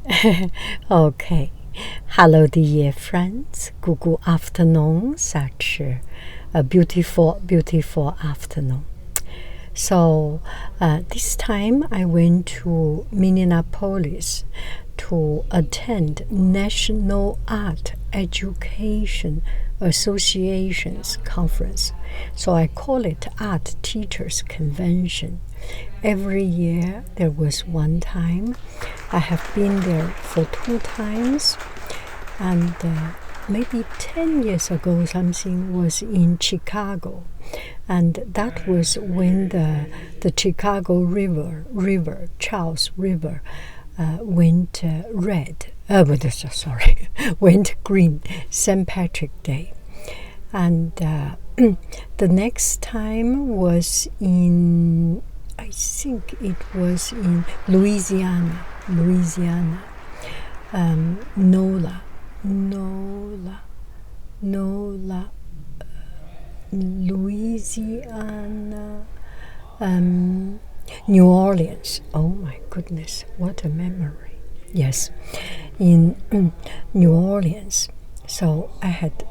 Okay. Hello, dear friends. Good afternoon. Such a beautiful, beautiful afternoon. So this time I went to Minneapolis to attend National Art Education Association's conference. So I call it Art Teachers Convention. Every year there was one time. I have been there for 2 times, and maybe 10 years ago something was in Chicago, and that was when the Chicago River Charles River went red. Sorry, went green. St. Patrick Day, and the next time was in, I think it was in Louisiana, NOLA, Louisiana, New Orleans. Oh my goodness, what a memory. Yes, in New Orleans. So I had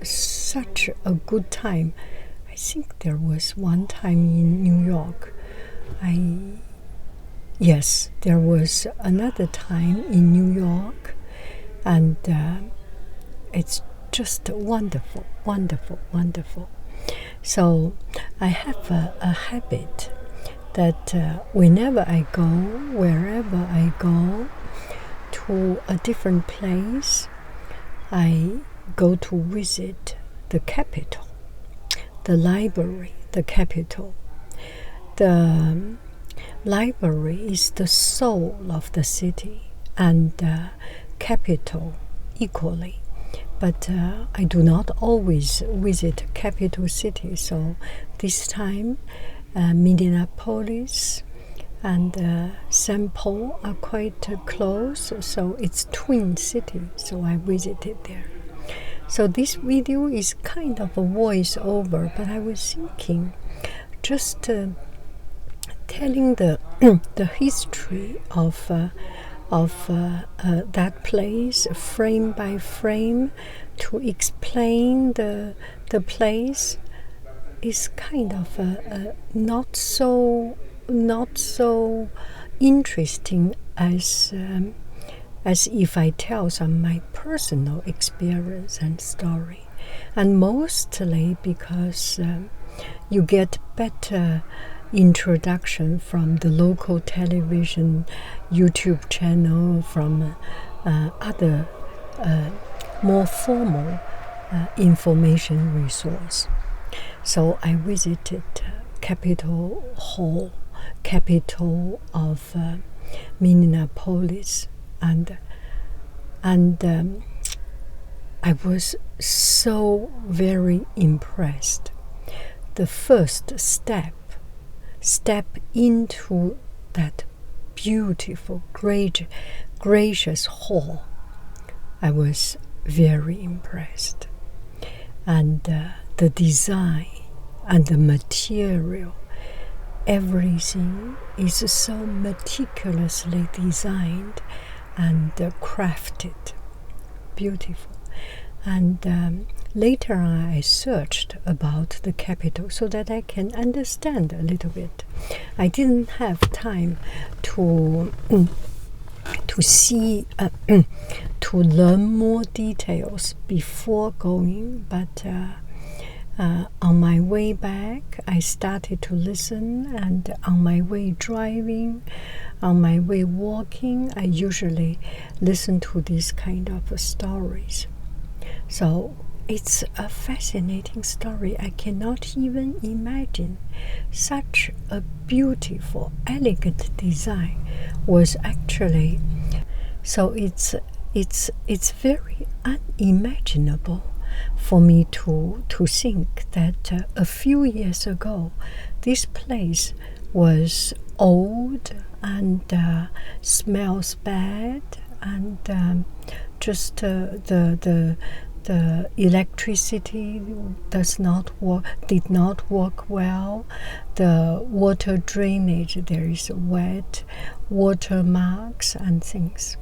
such a good time. I think there was one time in New York. Yes, there was another time in New York, and it's just wonderful, wonderful, wonderful. So I have a habit that whenever I go, wherever I go to a different place, I go to visit the Capitol, the library, the Capitol. The library is the soul of the city, and Capitol equally. But I do not always visit capital city, so this time Minneapolis and St. Paul are quite close, so it's twin city, so I visited there. So this video is kind of a voiceover, but I was thinking just telling the the history of that place frame by frame, to explain the place is kind of not so interesting as if I tell some my personal experience and story, and mostly because you get better introduction from the local television, YouTube channel, from other more formal information resource. So I visited Capitol Hall, capital of Minneapolis, and I was so very impressed. The first step into that beautiful, gracious hall, I was very impressed. And the design and the material, everything is so meticulously designed and crafted, beautiful. And later I searched about the Capitol so that I can understand a little bit. I didn't have time to see, to learn more details before going, but on my way back I started to listen, and on my way driving, on my way walking, I usually listen to these kind of stories. So it's a fascinating story. I cannot even imagine such a beautiful, elegant design was actually. So it's very unimaginable for me to think that a few years ago this place was old and smells bad, and just the the electricity did not work well. The water drainage, there is wet water marks and things.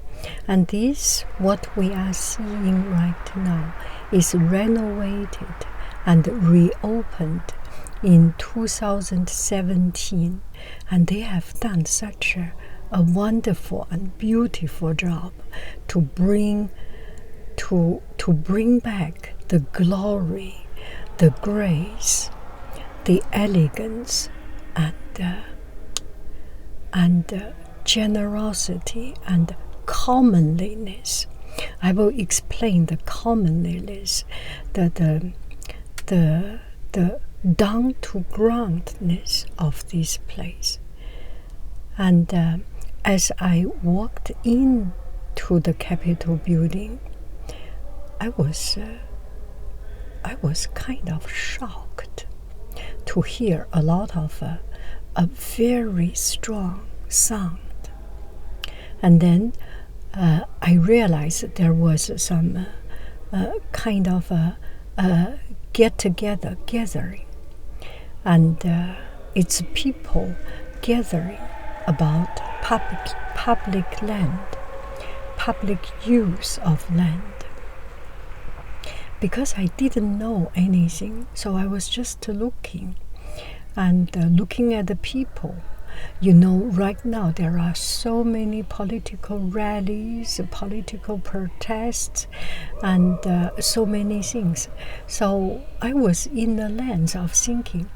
And this, what we are seeing right now, is renovated and reopened in 2017, and they have done such a wonderful and beautiful job to bring back the glory, the grace, the elegance, and generosity and commonliness. I will explain the commonliness, the down to groundness of this place. And as I walked into the Capitol building, I was kind of shocked to hear a lot of a very strong sound. And then I realized there was some kind of a gathering, and it's people gathering about public land, public use of land. Because I didn't know anything, so I was just looking at the people. You know, right now there are so many political rallies, political protests, and so many things. So I was in the lens of thinking,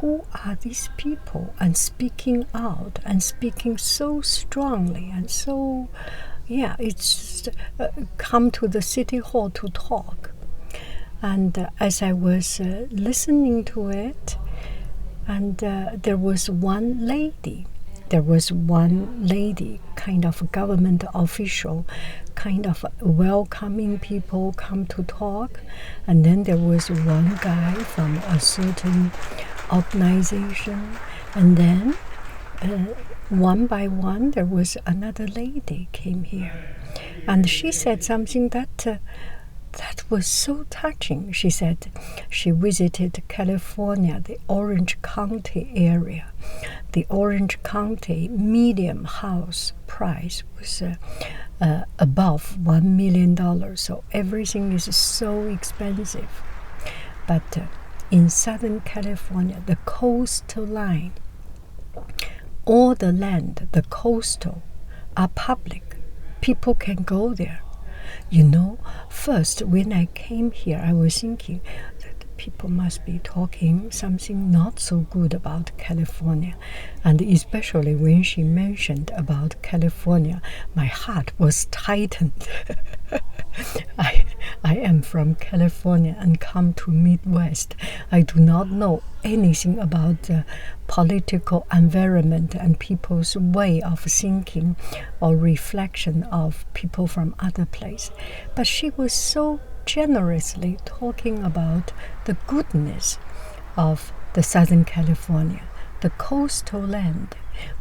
who are these people? And speaking out and speaking so strongly and so, it's come to the city hall to talk. And as I was listening to it, and there was one lady, kind of government official, kind of welcoming people come to talk. And then there was one guy from a certain organization. And then one by one, there was another lady came here. And she said something that was so touching. She said she visited California, the Orange County area. The Orange County medium house price was above $1 million, so everything is so expensive. But in Southern California, the coastal line, all the land, the coastal, are public. People can go there. You know, first when I came here, I was thinking that people must be talking something not so good about California. And especially when she mentioned about California, my heart was tightened. I am from California and come to Midwest. I do not know anything about the political environment and people's way of thinking or reflection of people from other places. But she was so generously talking about the goodness of the Southern California. The coastal land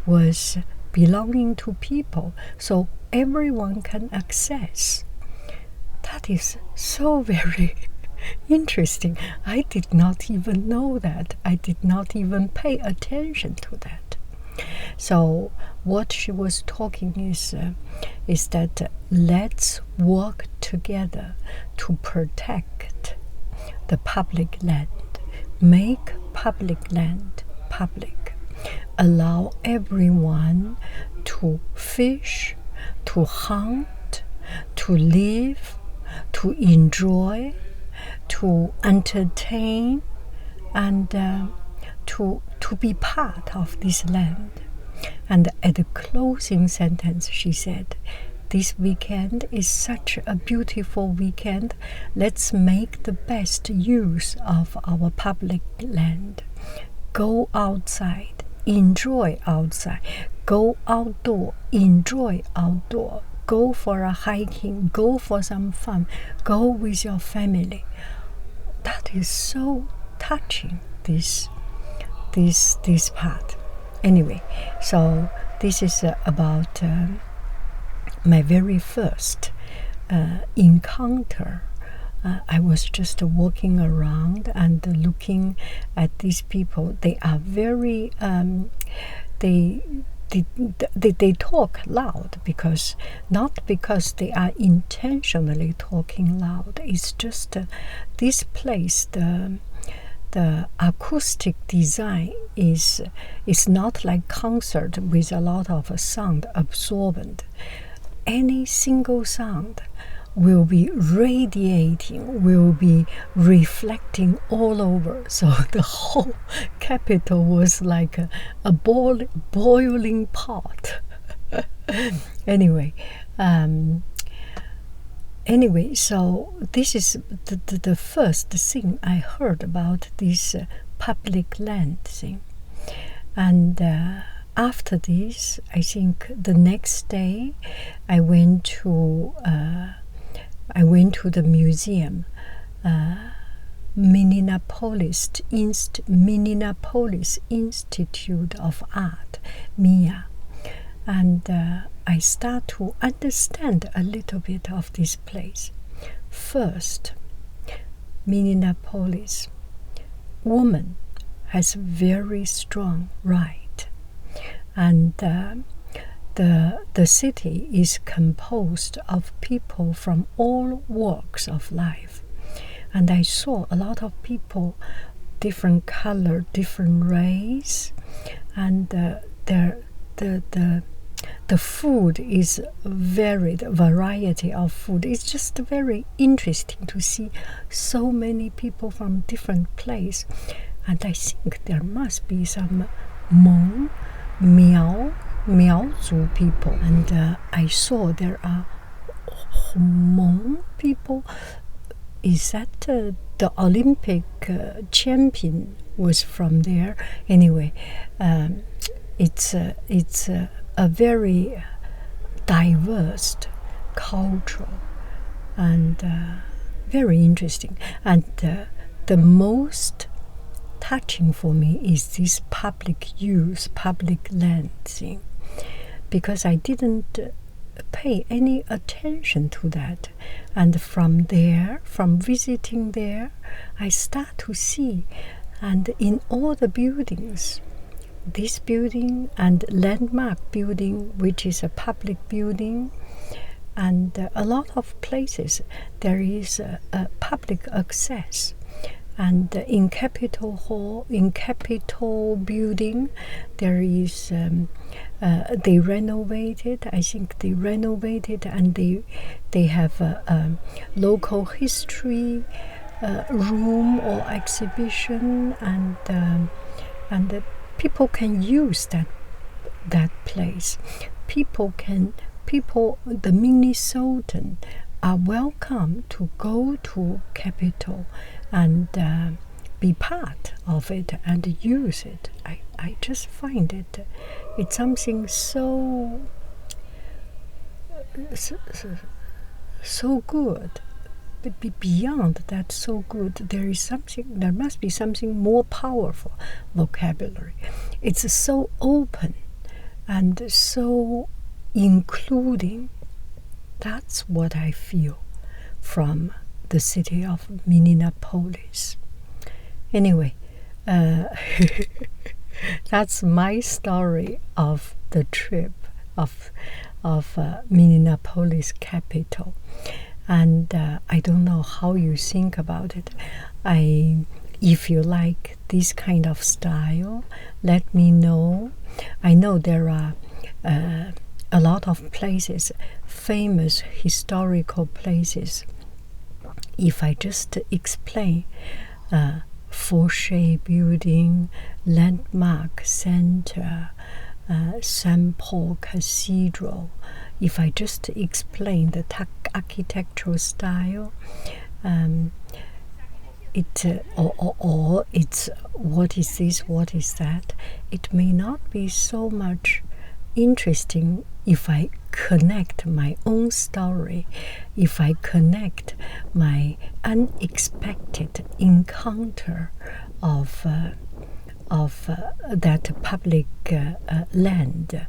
was belonging to people, so everyone can access. That is so very interesting. I did not even know that. I did not even pay attention to that. So what she was talking is that let's work together to protect the public land, make public land public, allow everyone to fish, to hunt, to live, to enjoy, to entertain, and to be part of this land. And at the closing sentence, she said, this weekend is such a beautiful weekend. Let's make the best use of our public land. Go outside, enjoy outside. Go outdoor, enjoy outdoor. Go for a hiking, go for some fun, go with your family. That is so touching, this part. Anyway, so this is about my very first encounter I was just walking around and looking at these people. They are very they talk loud, because not because they are intentionally talking loud. It's just this place, the acoustic design is not like concert with a lot of sound absorbent. Any single sound will be radiating, will be reflecting all over. So the whole Capitol was like a boiling pot. Anyway, so this is the first thing I heard about this public land thing. And after this, I think the next day I went to the museum, Minneapolis Institute of Art, MIA, and I start to understand a little bit of this place. First, Minneapolis, woman has very strong right, and the city is composed of people from all walks of life. And I saw a lot of people, different color, different race, and the food is varied, variety of food. It's just very interesting to see so many people from different places. And I think there must be some Hmong, Miao people, and I saw there are Hmong people. Is that the Olympic champion was from there? Anyway, it's a very diverse culture and very interesting. And the most touching for me is this public use, public land thing, because I didn't pay any attention to that. And from there, from visiting there, I start to see, and in all the buildings, this building and landmark building, which is a public building, and a lot of places there is a public access. And in Capitol Hall, in Capitol building, there is they renovated. I think they renovated, and they have a local history room or exhibition, and people can use that place. The Minnesotan are welcome to go to Capitol and be part of it and use it. I just find it's something so good. But beyond that, so good, there must be something more powerful vocabulary. It's so open and so including. That's what I feel from the city of Minneapolis. Anyway, that's my story of the trip of Minneapolis Capitol. And I don't know how you think about it. If you like this kind of style, let me know. I know there are a lot of places, famous historical places. If I just explain Fauché Building, Landmark Center, St. Paul Cathedral, if I just explain the architectural style, or it's what is this, what is that, it may not be so much interesting if I connect my own story, if I connect my unexpected encounter of that public land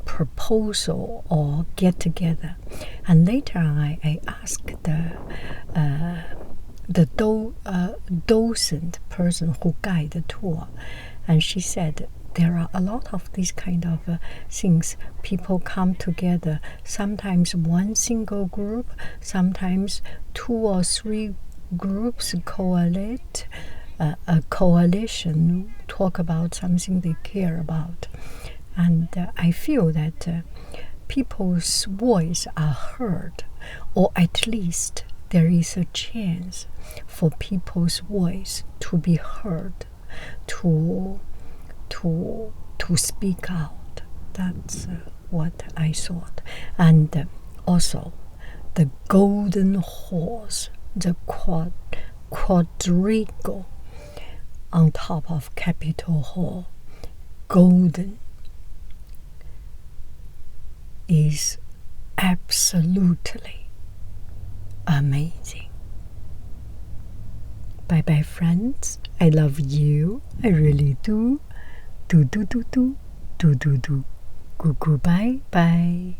proposal or get together. And later I asked the docent person who guided the tour, and she said there are a lot of these kind of things. People come together, sometimes one single group, sometimes 2 or 3 groups coalesce, a coalition, talk about something they care about. And I feel that people's voice are heard, or at least there is a chance for people's voice to be heard, to speak out. That's what I thought. And also the golden horse, the quadriga on top of Capitol Hall, golden, is absolutely amazing. Bye bye, friends. I love you. I really do. Do. Goodbye. Bye.